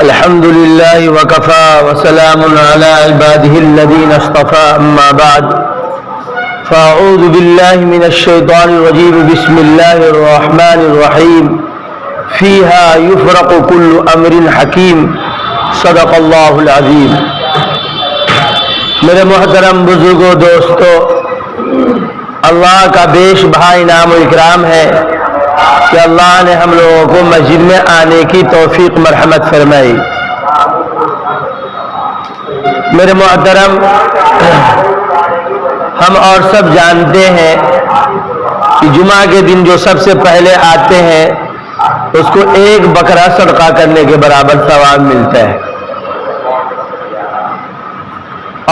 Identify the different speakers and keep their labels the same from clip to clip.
Speaker 1: الحمد لله وكفى وسلام على عباده الذين اصطفى أما بعد فأعوذ بالله من الشيطان الرجيم بسم الله الرحمن الرحيم فيها يفرق كل أمر حكيم صدق الله العظيم. میرے محترم بزرگوں دوستو، اللہ کا بیش بہا انعام و اکرام ہے کہ اللہ نے ہم لوگوں کو مسجد میں آنے کی توفیق مرحمت فرمائی. میرے محترم، ہم اور سب جانتے ہیں کہ جمعہ کے دن جو سب سے پہلے آتے ہیں اس کو ایک بکرا صدقہ کرنے کے برابر ثواب ملتا ہے،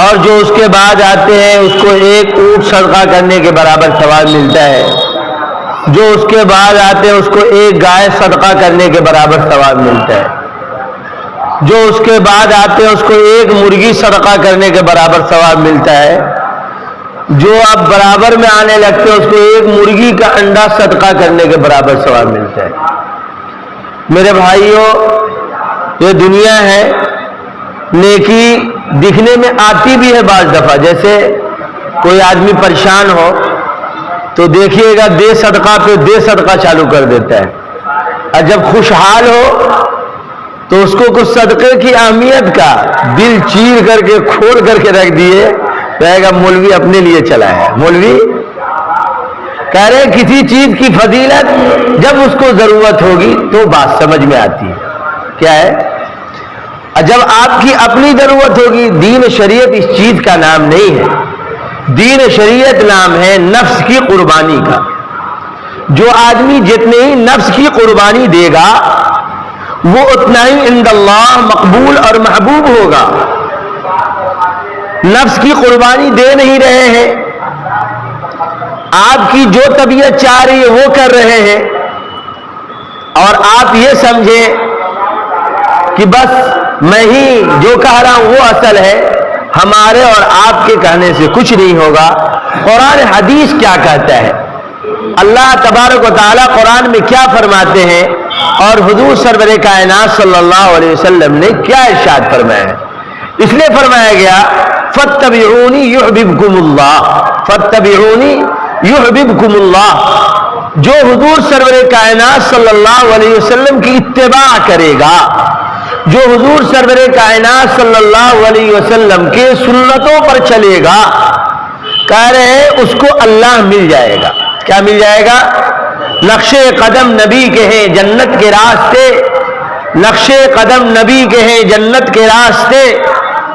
Speaker 1: اور جو اس کے بعد آتے ہیں اس کو ایک اونٹ صدقہ کرنے کے برابر ثواب ملتا ہے. جو اس کے بعد آتے ہیں اس کو ایک گائے صدقہ کرنے کے برابر ثواب ملتا ہے. جو اس کے بعد آتے ہیں اس کو ایک مرغی صدقہ کرنے کے برابر ثواب ملتا ہے. جو اب برابر میں آنے لگتے ہیں اس کو ایک مرغی کا انڈا صدقہ کرنے کے برابر ثواب ملتا ہے. میرے بھائیوں، یہ دنیا ہے، نیکی دکھنے میں آتی بھی ہے بعض دفعہ. جیسے کوئی آدمی پریشان ہو تو دیکھیے گا دے صدقہ پہ دے صدقہ چالو کر دیتا ہے، اور جب خوشحال ہو تو اس کو کچھ صدقے کی اہمیت کا دل چیر کر کے کھول کر کے رکھ دیے، کہے گا مولوی اپنے لیے چلا ہے. مولوی کہہ رہے کسی چیز کی فضیلت جب اس کو ضرورت ہوگی تو بات سمجھ میں آتی ہے. کیا ہے؟ جب آپ کی اپنی ضرورت ہوگی. دین شریعت اس چیز کا نام نہیں ہے. دین شریعت نام ہے نفس کی قربانی کا. جو آدمی جتنے ہی نفس کی قربانی دے گا وہ اتنا ہی عند اللہ مقبول اور محبوب ہوگا. نفس کی قربانی دے نہیں رہے ہیں، آپ کی جو طبیعت چاہ رہی ہے وہ کر رہے ہیں، اور آپ یہ سمجھیں کہ بس میں ہی جو کہہ رہا ہوں وہ اصل ہے، ہمارے اور آپ کے کہنے سے کچھ نہیں ہوگا. قرآن حدیث کیا کہتا ہے، اللہ تبارک و تعالیٰ قرآن میں کیا فرماتے ہیں، اور حضور سرور کائنات صلی اللہ علیہ وسلم نے کیا ارشاد فرمایا ہے. اس لیے فرمایا گیا فاتبعونی یحببکم اللہ، فاتبعونی یحببکم اللہ. جو حضور سرور کائنات صلی اللہ علیہ وسلم کی اتباع کرے گا، جو حضور سرور کائنات صلی اللہ علیہ وسلم کے سنتوں پر چلے گا، کہہ رہے ہیں اس کو اللہ مل جائے گا. کیا مل جائے گا؟ نقش قدم نبی کے ہیں جنت کے راستے، نقش قدم نبی کے ہیں جنت کے راستے،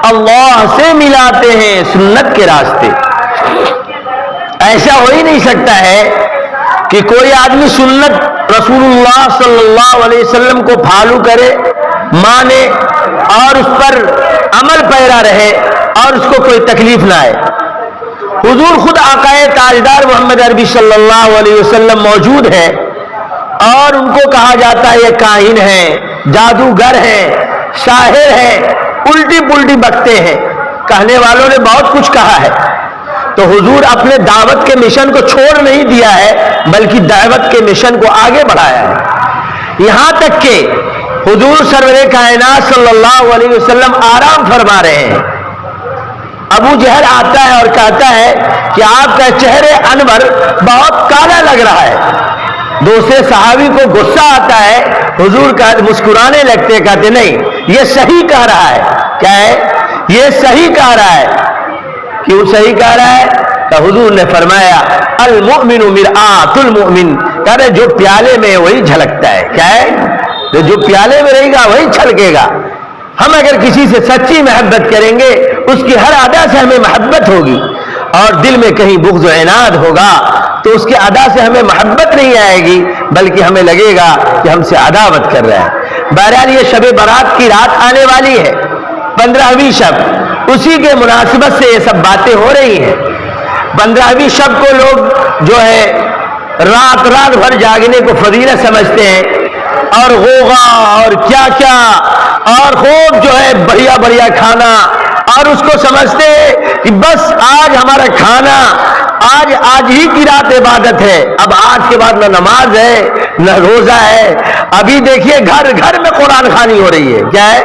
Speaker 1: اللہ سے ملاتے ہیں سنت کے راستے. ایسا ہو ہی نہیں سکتا ہے کہ کوئی آدمی سنت رسول اللہ صلی اللہ علیہ وسلم کو فالو کرے، مانے اور اس پر عمل پیرا رہے اور اس کو کوئی تکلیف نہ آئے. حضور خود آقائے تاجدار محمد عربی صلی اللہ علیہ وسلم موجود ہیں، اور ان کو کہا جاتا ہے یہ کاہن ہیں، جادوگر ہیں، شاعر ہیں، الٹی پلٹی بکتے ہیں. کہنے والوں نے بہت کچھ کہا ہے. تو حضور اپنے دعوت کے مشن کو چھوڑ نہیں دیا ہے، بلکہ دعوت کے مشن کو آگے بڑھایا ہے. یہاں تک کہ حضور سرور کائنات صلی اللہ علیہ وسلم آرام فرما رہے ہیں. ابو جہل آتا ہے اور کہتا ہے کہ آپ کا چہرے انور بہت کالا لگ رہا ہے. دوسرے صحابی کو غصہ آتا ہے، حضور کا مسکرانے لگتے، کہتے نہیں یہ صحیح کہہ رہا ہے. کیا ہے؟ یہ صحیح کہہ رہا ہے. کیوں صحیح کہہ رہا ہے؟ تو حضور نے فرمایا المؤمن مرآۃ المؤمن، کہہ رہے جو پیالے میں وہی جھلکتا ہے. کیا ہے؟ جو پیالے میں رہے گا وہی چھلکے گا. ہم اگر کسی سے سچی محبت کریں گے اس کی ہر ادا سے ہمیں محبت ہوگی، اور دل میں کہیں بغض و عناد ہوگا تو اس کے ادا سے ہمیں محبت نہیں آئے گی، بلکہ ہمیں لگے گا کہ ہم سے عداوت کر رہا ہے. بہرحال یہ شب برات کی رات آنے والی ہے، 15ویں شب، اسی کے مناسبت سے یہ سب باتیں ہو رہی ہیں. 15ویں شب کو لوگ جو ہے رات بھر جاگنے کو فضیلت سمجھتے ہیں، اور غوغا اور کیا کیا اور خوب جو ہے بڑھیا بڑھیا کھانا، اور اس کو سمجھتے ہیں کہ بس آج ہمارا کھانا، آج ہی کی رات عبادت ہے. اب آج کے بعد نہ نماز ہے، نہ روزہ ہے. ابھی دیکھیے گھر گھر میں قرآن خوانی ہو رہی ہے. کیا ہے؟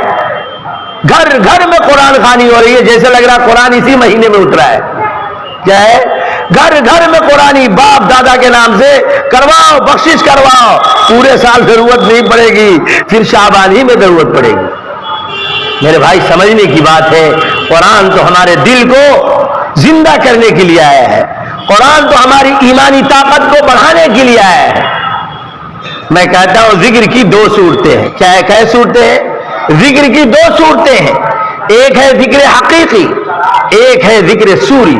Speaker 1: گھر گھر میں قرآن خوانی ہو رہی ہے. جیسے لگ رہا قرآن اسی مہینے میں اترا ہے. کیا ہے؟ گھر گھر میں قرآنی باپ دادا کے نام سے کرواؤ, بخشش کرواؤ. پورے سال ضرورت نہیں پڑے گی, پھر شعبان ہی میں ضرورت پڑے گی. میرے بھائی سمجھنے کی بات ہے, قرآن تو ہمارے دل کو زندہ کرنے کے لیے آیا ہے. قرآن تو ہماری ایمانی طاقت کو بڑھانے کے لیے آیا ہے. میں کہتا ہوں ذکر کی دو صورتیں ہیں. کیا ہے؟ کئے صورتیں ہیں؟ ذکر کی دو صورتیں ہیں. ایک ہے ذکر حقیقی, ایک ہے ذکر سوری.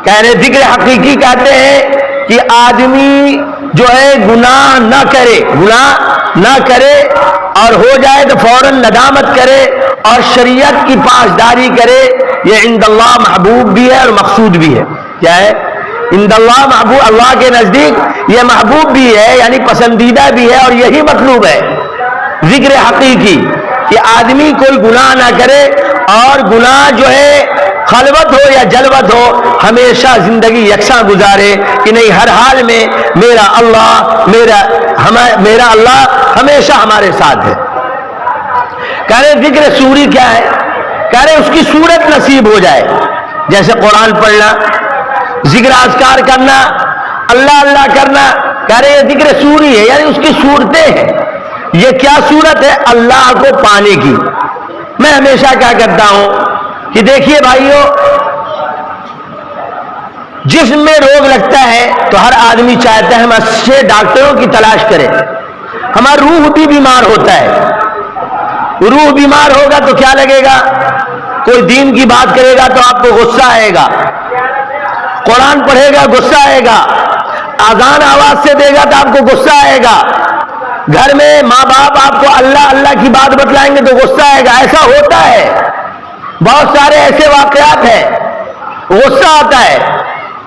Speaker 1: کہہ رہے ذکر حقیقی کہتے ہیں کہ آدمی جو ہے گناہ نہ کرے, گناہ نہ کرے, اور ہو جائے تو فوراً ندامت کرے اور شریعت کی پاسداری کرے. یہ عند اللہ محبوب بھی ہے اور مقصود بھی ہے. کیا ہے؟ عند اللہ محبوب, اللہ کے نزدیک یہ محبوب بھی ہے یعنی پسندیدہ بھی ہے, اور یہی مطلوب ہے. ذکر حقیقی کہ آدمی کوئی گناہ نہ کرے, اور گناہ جو ہے خلوت ہو یا جلوت ہو ہمیشہ زندگی یکساں گزارے کہ نہیں, ہر حال میں میرا اللہ ہمیشہ ہمارے ساتھ ہے. کہہ رہے ذکر سوری کیا ہے؟ کہہ رہے اس کی صورت نصیب ہو جائے, جیسے قرآن پڑھنا, ذکر اذکار کرنا, اللہ اللہ کرنا. کہہ رہے یہ ذکر سوری ہے یعنی اس کی صورتیں ہیں. یہ کیا صورت ہے؟ اللہ کو پانے کی. میں ہمیشہ کیا کرتا ہوں کہ دیکھیے بھائیو, جسم میں روگ لگتا ہے تو ہر آدمی چاہتا ہے ہم اچھے ڈاکٹروں کی تلاش کریں. ہمارا روح بھی بیمار ہوتا ہے. روح بیمار ہوگا تو کیا لگے گا؟ کوئی دین کی بات کرے گا تو آپ کو غصہ آئے گا, قرآن پڑھے گا غصہ آئے گا, اذان آواز سے دے گا تو آپ کو غصہ آئے گا, گھر میں ماں باپ آپ کو اللہ اللہ کی بات بتلائیں گے تو غصہ آئے گا. ایسا ہوتا ہے, بہت سارے ایسے واقعات ہیں, غصہ آتا ہے.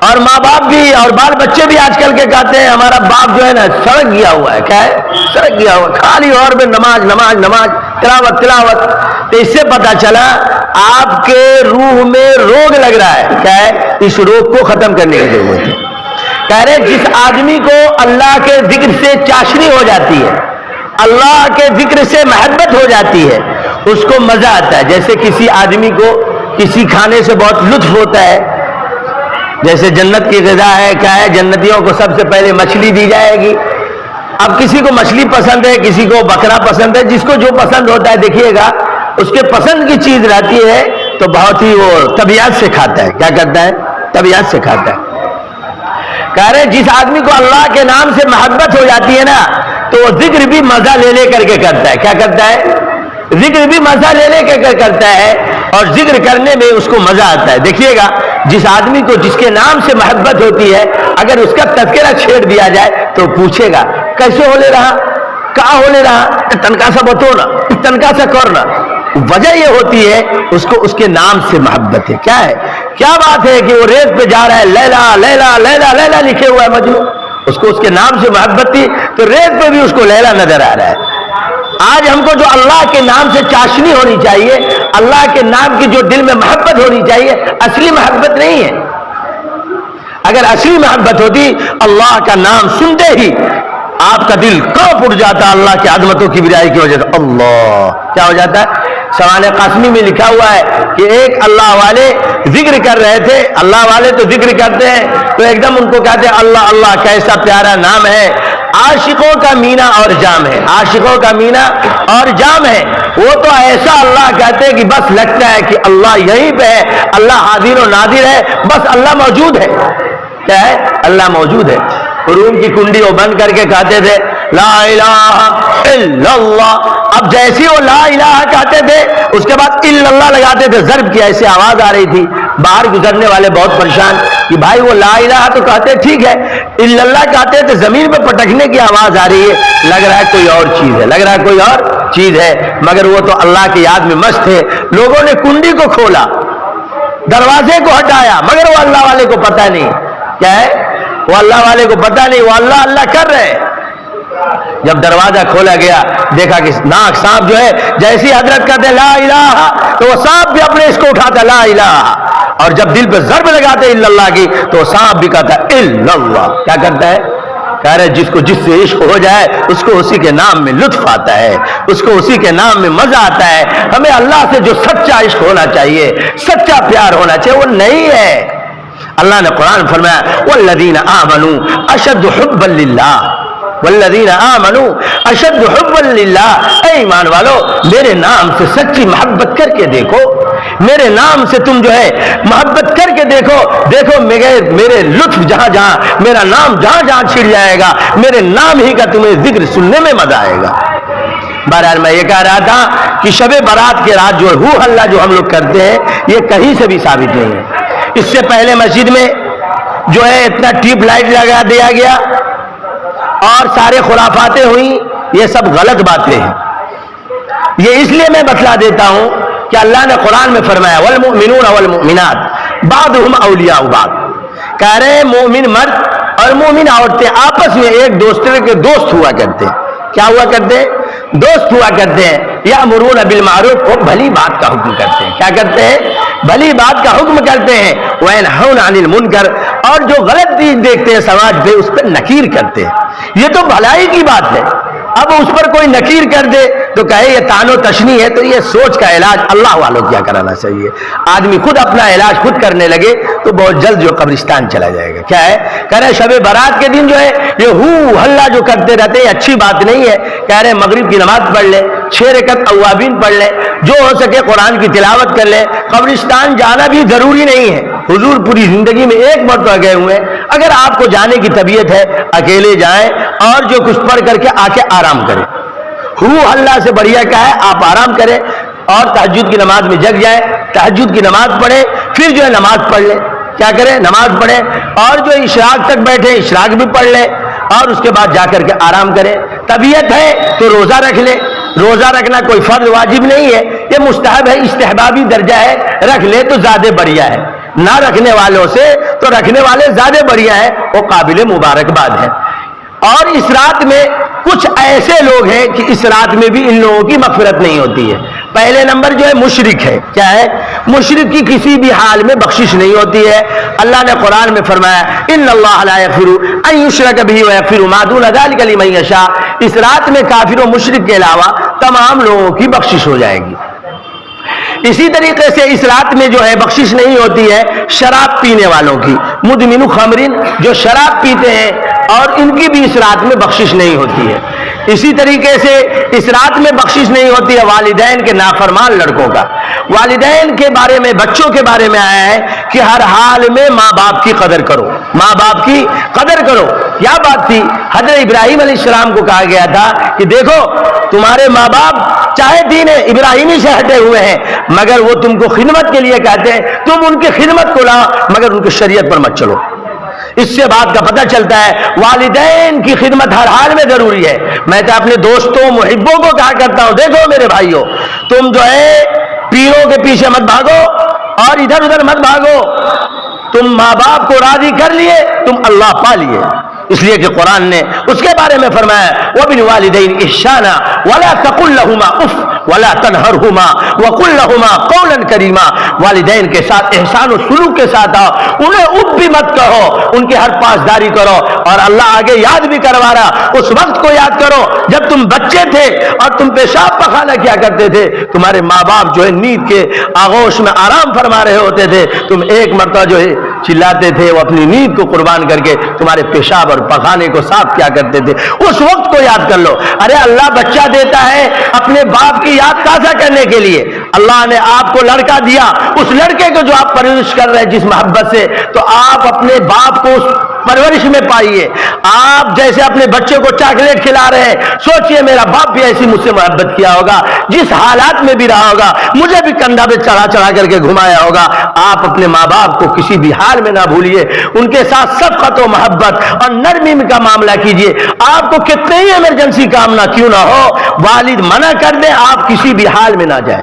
Speaker 1: اور ماں باپ بھی اور بال بچے بھی آج کل کے کہتے ہیں ہمارا باپ جو ہے نا سڑک گیا ہوا ہے. کیا ہے؟ سڑک گیا ہوا, خالی اور میں نماز نماز نماز, تلاوت تلاوت. تو اس سے پتا چلا آپ کے روح میں روگ لگ رہا ہے. کیا ہے؟ اس روگ کو ختم کرنے کی ضرورت ہے. کہہ رہے جس آدمی کو اللہ کے ذکر سے چاشنی ہو جاتی ہے, اللہ کے ذکر سے محبت ہو جاتی ہے, اس کو مزہ آتا ہے. جیسے کسی آدمی کو کسی کھانے سے بہت لطف ہوتا ہے, جیسے جنت کی غذا ہے. کیا ہے؟ جنتیوں کو سب سے پہلے مچھلی دی جائے گی. اب کسی کو مچھلی پسند ہے, کسی کو بکرا پسند ہے, جس کو جو پسند ہوتا ہے دیکھیے گا اس کے پسند کی چیز رہتی ہے تو بہت ہی وہ طبیعت سے کھاتا ہے. کیا کرتا ہے؟ طبیعت سے کھاتا ہے. کہہ رہے جس آدمی کو اللہ کے نام سے محبت ہو جاتی ہے نا تو وہ ذکر بھی مزہ لے لے کر کے کرتا ہے. کیا کرتا ہے؟ ذکر بھی مزہ لے لے کر کے کرتا ہے, اور ذکر کرنے میں اس کو مزہ آتا ہے. دیکھیے گا جس آدمی کو جس کے نام سے محبت ہوتی ہے, اگر اس کا تذکرہ چھیڑ دیا جائے تو پوچھے گا کیسے ہو لے رہا, کہاں ہو لے رہا, تنکا سا بتو نا, تنکا سا کرنا. وجہ یہ ہوتی ہے اس کو اس کے نام سے محبت ہے. کیا ہے؟ کیا بات ہے کہ وہ ریت پہ جا رہا ہے, لیلا لیلا لیلا لیلا لکھے ہوا ہے مجنون, اس کو اس کے نام سے محبت تھی تو ریت پہ بھی اس کو لیلا نظر آ رہا ہے. آج ہم کو جو اللہ کے نام سے چاشنی ہونی چاہیے, اللہ کے نام کی جو دل میں محبت ہونی چاہیے, اصلی محبت نہیں ہے. اگر اصلی محبت ہوتی اللہ کا نام سنتے ہی آپ کا دل کانپ اٹھ جاتا اللہ کی عظمتوں کی بڑائی کی وجہ سے. اللہ کیا ہو جاتا ہے؟ سوال قاسمی میں لکھا ہوا ہے کہ ایک اللہ والے ذکر کر رہے تھے. اللہ والے تو ذکر کرتے ہیں تو ایک دم ان کو کہتے ہیں اللہ اللہ کیسا پیارا نام ہے. عاشقوں کا مینا اور جام ہے, عاشقوں کا مینا اور جام ہے. وہ تو ایسا اللہ کہتے ہیں کہ بس لگتا ہے کہ اللہ یہیں پہ ہے, اللہ حاضر و ناظر ہے, بس اللہ موجود ہے. کیا ہے؟ اللہ موجود ہے. روم کی کنڈی وہ بند کر کے کہتے تھے لا الہ الا اللہ. اب جیسی وہ لا الہ کہتے تھے اس کے بعد الا اللہ لگاتے تھے, ضرب کی ایسی آواز آ رہی تھی. باہر گزرنے والے بہت پریشان کہ بھائی وہ لا الہ تو کہتے ٹھیک ہے, الا اللہ کہتے تھے زمین پہ پٹکنے کی آواز آ رہی ہے, لگ رہا ہے کوئی اور چیز ہے, لگ رہا ہے کوئی اور چیز ہے. مگر وہ تو اللہ کی یاد میں مست تھے. لوگوں نے کنڈی کو کھولا, دروازے کو ہٹایا, مگر وہ اللہ والے کو پتہ نہیں. کیا ہے؟ وہ اللہ والے کو پتہ نہیں, وہ اللہ اللہ کر رہے. جب دروازہ کھولا گیا دیکھا کہ ناک سانپ جو ہے جیسی حضرت کہتے لا الہ تو وہ سانپ بھی اپنے اس کو اٹھاتا لا الہ, اور جب دل پہ ضرب لگاتے الا اللہ کی تو سانپ بھی کہتا الا اللہ. کیا کرتا ہے؟ کہہ رہے جس کو جس سے عشق ہو جائے اس کو اسی کے نام میں لطف آتا ہے, اس کو اسی کے نام میں مزہ آتا ہے. ہمیں اللہ سے جو سچا عشق ہونا چاہیے, سچا پیار ہونا چاہیے, وہ نہیں ہے. اللہ نے قرآن فرمایا والذین آمنوا اشد حبا للہ, والذین آمنوا اشد حبا للہ. اے ایمان والو, میرے نام سے سچی محبت کر کے دیکھو, میرے نام سے تم جو ہے محبت کر کے دیکھو. دیکھو میرے لطف جہاں جہاں, میرا نام جہاں جہاں چھڑ جائے گا, میرے نام ہی کا تمہیں ذکر سننے میں مزہ آئے گا. بہرحال میں یہ کہہ رہا تھا کہ شب برات کے رات جو ہو ہلہ جو ہم لوگ کرتے ہیں یہ کہیں سے بھی ثابت نہیں ہے. اس سے پہلے مسجد میں جو ہے اتنا ٹیوب لائٹ لگا دیا گیا اور سارے خرافاتیں ہوئیں, یہ سب غلط باتیں ہیں. یہ اس لیے میں بتلا دیتا ہوں کہ اللہ نے قرآن میں فرمایا والمؤمنون والمؤمنات بعضهم اولیاء بعض. کہہ رہے ہیں مومن مرد اور مومن عورتیں آپس میں ایک دوسرے کے دوست ہوا کرتے ہیں. کیا ہوا کرتے ہیں؟ دوست ہوا کرتے ہیں. یامرون بالمعروف, وہ بھلی بات کا حکم کرتے ہیں. کیا کرتے ہیں؟ بھلی بات کا حکم کرتے ہیں. وینہون عن المنکر, اور جو غلط چیز دیکھتے ہیں سماج پہ اس پہ نکیر کرتے ہیں. یہ تو بھلائی کی بات ہے. اب اس پر کوئی نکیر کر دے تو کہے یہ تان و تشنی ہے, تو یہ سوچ کا علاج اللہ والوں کیا کرانا چاہیے. آدمی خود اپنا علاج خود کرنے لگے تو بہت جلد جو قبرستان چلا جائے گا. کیا ہے؟ کہہ رہے شب برات کے دن جو ہے یہ ہو ہلہ جو کرتے رہتے ہیں اچھی بات نہیں ہے. کہہ رہے مغرب کی نماز پڑھ لے, 6 رکعت اوابین پڑھ لے, جو ہو سکے قرآن کی تلاوت کر لے. قبرستان جانا بھی ضروری نہیں ہے. حضور پوری زندگی میں ایک مرتبہ گئے ہوئے ہیں. اگر آپ کو جانے کی طبیعت ہے اکیلے جائیں اور جو کچھ پڑھ کر کے آ کے آرام کریں. ہو اللہ سے بڑھیا کیا ہے, آپ آرام کریں اور تہجد کی نماز میں جگ جائیں, تہجد کی نماز پڑھیں, پھر جو ہے نماز پڑھ لیں. کیا کریں؟ نماز پڑھیں اور جو اشراق تک بیٹھے اشراق بھی پڑھ لیں اور اس کے بعد جا کر کے آرام کریں. طبیعت ہے تو روزہ رکھ لیں. روزہ رکھنا کوئی فرض واجب نہیں ہے, یہ مستحب ہے, استحبابی درجہ ہے. رکھ لے تو زیادہ بڑھیا ہے. نہ رکھنے والوں سے تو رکھنے والے زیادہ بڑھیا ہے, وہ قابل مبارکباد ہے. اور اس رات میں کچھ ایسے لوگ ہیں کہ اس رات میں بھی ان لوگوں کی مغفرت نہیں ہوتی ہے. پہلے نمبر جو ہے مشرک ہے. کیا ہے؟ مشرک کی کسی بھی حال میں بخشش نہیں ہوتی ہے. اللہ نے قرآن میں فرمایا ان اللہ لا یغفر ان یشرک بہ ویغفر ما دون ذلک لمن یشاء. اس رات میں کافر و مشرک کے علاوہ تمام لوگوں کی بخشش ہو جائے گی. اسی طریقے سے اس رات میں جو ہے بخشش نہیں ہوتی ہے شراب پینے والوں کی. مدمن خمرین, جو شراب پیتے ہیں اور ان کی بھی اس رات میں بخشش نہیں ہوتی ہے. اسی طریقے سے اس رات میں بخشش نہیں ہوتی ہے والدین کے نافرمان لڑکوں کا. والدین کے بارے میں, بچوں کے بارے میں آیا ہے کہ ہر حال میں ماں باپ کی قدر کرو, ماں باپ کی قدر کرو. کیا بات تھی؟ حضرت ابراہیم علیہ السلام کو کہا گیا تھا کہ دیکھو تمہارے ماں باپ چاہے دین ابراہیمی سے ہٹے ہوئے ہیں مگر وہ تم کو خدمت کے لیے کہتے ہیں, تم ان کی خدمت کو لاؤ مگر ان کی شریعت پر مت چلو. اس سے بات کا پتہ چلتا ہے والدین کی خدمت ہر حال میں ضروری ہے. میں تو اپنے دوستوں محبوں کو کہا کرتا ہوں, دیکھو میرے بھائیوں, تم جو ہے پیروں کے پیچھے مت بھاگو اور ادھر ادھر مت بھاگو. تم ماں باپ کو راضی کر لیے تم اللہ پا لیے. اس لیے کہ قرآن نے اس کے بارے میں فرمایا وبالوالدین احسانا ولا تقل لهما اف ولا تنهرهما وقل لهما قولا کریما. والدین کے ساتھ احسان و سلوک کے ساتھ آؤ, انہیں اف بھی مت کہو, ان کی ہر پاسداری کرو. اور اللہ آگے یاد بھی کروا رہا, اس وقت کو یاد کرو جب تم بچے تھے اور تم پیشاب پخانہ کیا کرتے تھے. تمہارے ماں باپ جو ہے نیند کے آغوش میں آرام فرما رہے ہوتے تھے, تم ایک مرتبہ جو ہے چلاتے تھے, وہ اپنی نیند کو قربان کر کے تمہارے پیشاب اور پخانے کو صاف کیا کرتے تھے. اس وقت کو یاد کر لو. ارے اللہ بچہ دیتا ہے اپنے باپ کی یاد تازہ کرنے کے لیے. اللہ نے آپ کو لڑکا دیا, اس لڑکے کو جو آپ پرورش کر رہے ہیں جس محبت سے, تو آپ اپنے باپ کو اس پرورش میں پائیے. آپ جیسے اپنے بچے کو چاکلیٹ کھلا رہے ہیں, سوچئے میرا باپ بھی ایسی مجھ سے محبت کیا ہوگا, جس حالات میں بھی رہا ہوگا مجھے بھی کندھا پہ چڑھا چڑھا کر کے گھمایا ہوگا. آپ اپنے ماں باپ کو کسی بھی حال میں نہ بھولیے, ان کے ساتھ شفقت و محبت اور نرمی کا معاملہ کیجئے. آپ کو کتنے ہی ایمرجنسی کام نہ کیوں نہ ہو, والد منع کر دیں آپ کسی بھی حال میں نہ جائیں.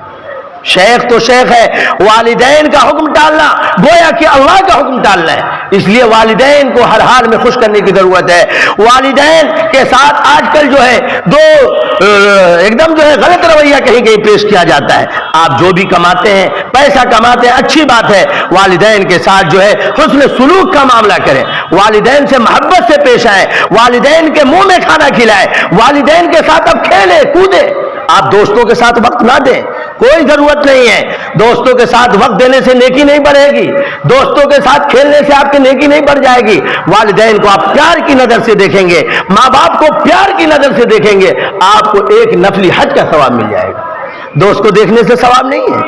Speaker 1: شیخ تو شیخ ہے، والدین کا حکم ٹالنا گویا کہ اللہ کا حکم ٹالنا ہے. اس لیے والدین کو ہر حال میں خوش کرنے کی ضرورت ہے. والدین کے ساتھ آج کل جو ہے ایک دم جو ہے غلط رویہ کہیں کہیں پیش کیا جاتا ہے. آپ جو بھی کماتے ہیں، پیسہ کماتے ہیں، اچھی بات ہے، والدین کے ساتھ جو ہے حسن سلوک کا معاملہ کریں، والدین سے محبت سے پیش آئیں، والدین کے منہ میں کھانا کھلائیں، والدین کے ساتھ اب کھیلیں کودیں. آپ دوستوں کے ساتھ وقت نہ دیں، کوئی ضرورت نہیں ہے. دوستوں کے ساتھ وقت دینے سے نیکی نہیں بڑھے گی، دوستوں کے ساتھ کھیلنے سے آپ کی نیکی نہیں بڑھ جائے گی. والدین کو آپ پیار کی نظر سے دیکھیں گے، ماں باپ کو پیار کی نظر سے دیکھیں گے، آپ کو ایک نفلی حج کا ثواب مل جائے گا. دوست کو دیکھنے سے ثواب نہیں ہے.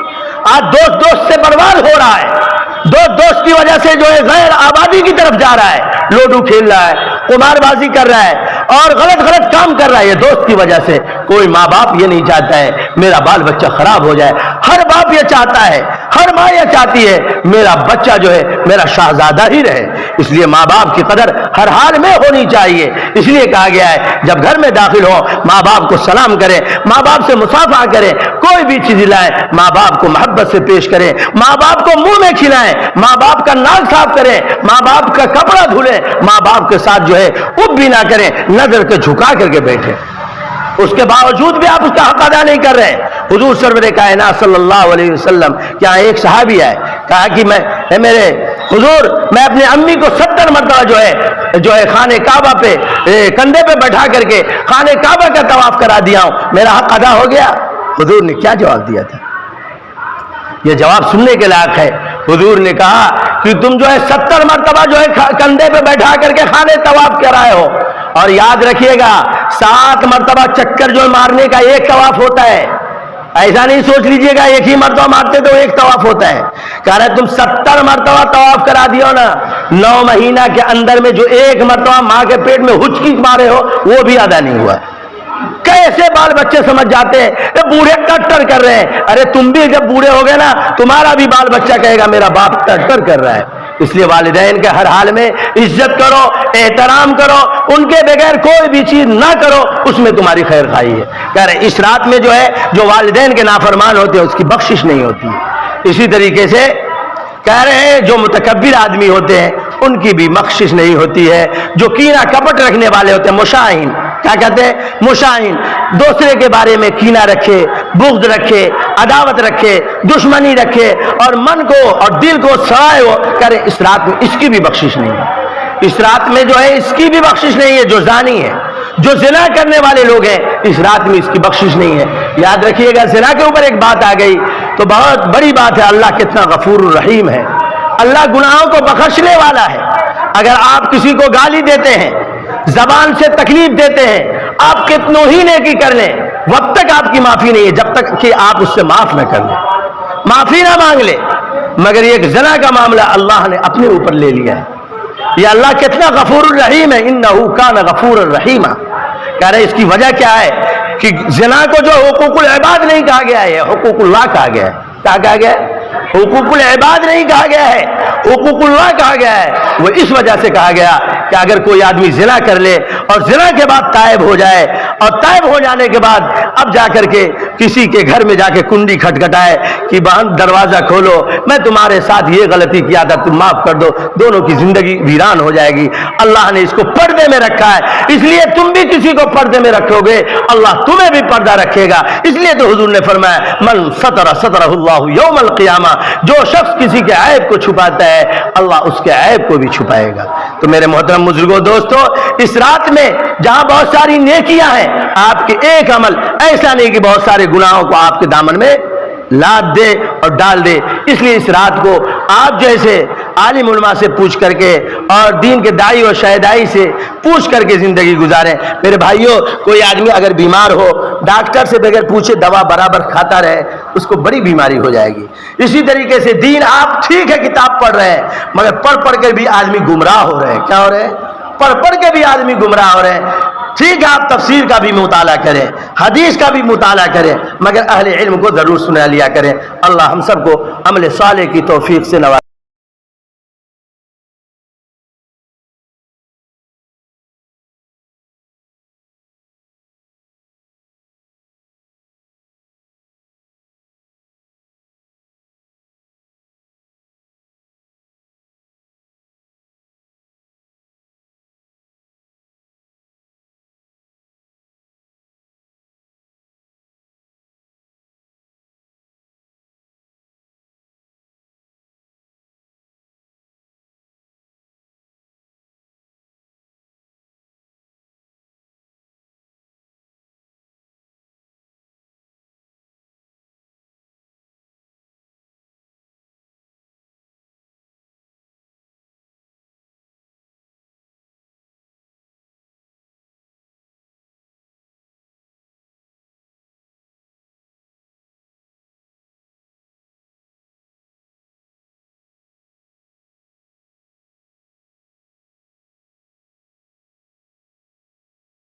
Speaker 1: آج دوست سے برباد ہو رہا ہے. دوست کی وجہ سے جو ہے غیر آبادی کی طرف جا رہا ہے، لوڈو کھیل رہا ہے، قمار بازی کر رہا ہے اور غلط کام کر رہا ہے. یہ دوست کی وجہ سے. کوئی ماں باپ یہ نہیں چاہتا ہے میرا بال بچہ خراب ہو جائے. ہر باپ یہ چاہتا ہے، ہر ماں یہ چاہتی ہے میرا بچہ جو ہے میرا شہزادہ ہی رہے. اس لیے ماں باپ کی قدر ہر حال میں ہونی چاہیے. اس لیے کہا گیا ہے جب گھر میں داخل ہو ماں باپ کو سلام کریں، ماں باپ سے مصافحہ کریں، کوئی بھی چیز لائیں ماں باپ کو محبت سے پیش کریں، ماں باپ کو منہ میں کھلائیں، ماں باپ کا ناک صاف کریں، ماں باپ کا کپڑا دھلیں، ماں باپ کے ساتھ جو ہے اُب بھی نہ کریں، نظر کے جھکا کر کے بیٹھیں. اس کے باوجود بھی آپ اس کا حق ادا نہیں کر رہے. حضور سرور کائنات صلی اللہ علیہ وسلم کیا ایک صحابی ہے، کہا کہ میرے حضور میں اپنی امی کو 70 مرتبہ جو ہے خانہ کعبہ پہ کندھے پہ بٹھا کر کے خانہ کعبہ کا طواف کرا دیا ہوں، میرا حق ادا ہو گیا؟ حضور نے کیا جواب دیا تھا؟ یہ جواب سننے کے لائق ہے. حضور نے کہا کہ تم جو ہے 70 مرتبہ جو ہے کندھے پہ بیٹھا کر کے خانہ طواف کرائے ہو، اور یاد رکھیے گا 7 مرتبہ چکر جو مارنے کا ایک طواف ہوتا ہے. ایسا نہیں سوچ لیجئے گا ایک ہی مرتبہ مارتے تو ایک طواف ہوتا ہے. کہہ رہے تم 70 مرتبہ طواف کرا دیا نا، 9 مہینہ کے اندر میں جو ایک مرتبہ ماں کے پیٹ میں ہچکی مارے ہو وہ بھی ادا نہیں ہوا. کیسے بال بچے سمجھ جاتے ہیں یہ بوڑھے ٹٹر کر رہے ہیں. ارے تم بھی جب بوڑھے ہو گئے نا تمہارا بھی بال بچہ کہے گا میرا باپ ٹٹر کر رہا ہے. اس لیے والدین کے ہر حال میں عزت کرو، احترام کرو، ان کے بغیر کوئی بھی چیز نہ کرو، اس میں تمہاری خیر خواہی ہے. کہہ رہے اس رات میں جو ہے جو والدین کے نافرمان ہوتے ہیں اس کی بخشش نہیں ہوتی. اسی طریقے سے کہہ رہے ہیں جو متکبر آدمی ہوتے ہیں ان کی بھی بخشش نہیں ہوتی ہے. جو کینہ کپٹ رکھنے والے ہوتے ہیں، مشاہین، کیا کہتے ہیں؟ مشاہین، دوسرے کے بارے میں کینہ رکھے، بغض رکھے، عداوت رکھے، دشمنی رکھے اور من کو اور دل کو سڑائے ہو، کرے اس رات میں اس کی بھی بخشش نہیں ہے. اس رات میں جو ہے اس کی بھی بخشش نہیں ہے. جو زانی ہے، جو زنا کرنے والے لوگ ہیں، اس رات میں اس کی بخشش نہیں ہے. یاد رکھیے گا زنا کے اوپر ایک بات آ گئی تو بہت بڑی بات ہے. اللہ کتنا غفور الرحیم ہے، اللہ گناہوں کو بخشنے والا ہے. اگر آپ کسی کو گالی دیتے ہیں، زبان سے تکلیف دیتے ہیں، آپ کتنوں ہی نیکی کر لیں وقت تک آپ کی معافی نہیں ہے جب تک کہ آپ اس سے معاف نہ کر لیں، معافی نہ مانگ لیں. مگر یہ زنا کا معاملہ اللہ نے اپنے اوپر لے لیا ہے. یہ اللہ کتنا غفور الرحیم ہے، انہ کان غفور الرحیم. کہہ رہے اس کی وجہ کیا ہے کہ زنا کو جو حقوق العباد نہیں کہا گیا ہے، حقوق اللہ کہا گیا ہے. کیا کہا گیا ہے؟ حقوق العباد نہیں کہا گیا ہے، حقوق اللہ کہا گیا ہے. وہ اس وجہ سے کہا گیا کہ اگر کوئی آدمی زنا کر لے اور زنا کے بعد تائب ہو جائے اور تائب ہو جانے کے بعد اب جا کر کے کسی کے گھر میں جا کے کنڈی کھٹکھٹائے کہ بہن دروازہ کھولو، میں تمہارے ساتھ یہ غلطی کیا تھا تم معاف کر دو، دونوں کی زندگی ویران ہو جائے گی. اللہ نے اس کو پردے میں رکھا ہے، اس لیے تم بھی کسی کو پردے میں رکھو گے اللہ تمہیں بھی پردہ رکھے گا. اس لیے تو حضور نے فرمایا من ستر سترہ اللہ یوم القیامہ، جو شخص کسی کے عیب کو چھپاتا ہے اللہ اس کے عیب کو بھی چھپائے گا. تو میرے محترم بزرگوں دوستو، اس رات میں جہاں بہت ساری نیکیاں ہیں، آپ کے ایک عمل ایسا نہیں کہ بہت سارے گناہوں کو آپ کے دامن میں لاد دے اور ڈال دے. اس لیے اس رات کو آپ جیسے عالم علماء سے پوچھ کر کے اور دین کے دائی اور شہدائی سے پوچھ کر کے زندگی گزاریں. میرے بھائیوں، کوئی آدمی اگر بیمار ہو ڈاکٹر سے بغیر پوچھے دوا برابر کھاتا رہے اس کو بڑی بیماری ہو جائے گی. اسی طریقے سے دین آپ ٹھیک ہے کتاب پڑھ رہے ہیں مگر پڑھ کر بھی آدمی گمراہ ہو رہے ہیں. کیا ہو رہے ہیں؟ پڑھ کے بھی آدمی گمراہ ہو رہے ہیں. ٹھیک ہے آپ تفسیر کا بھی مطالعہ کریں، حدیث کا بھی مطالعہ کریں، مگر اہل علم کو ضرور سنا لیا کریں. اللہ ہم سب کو عمل صالح کی توفیق سے نوازے.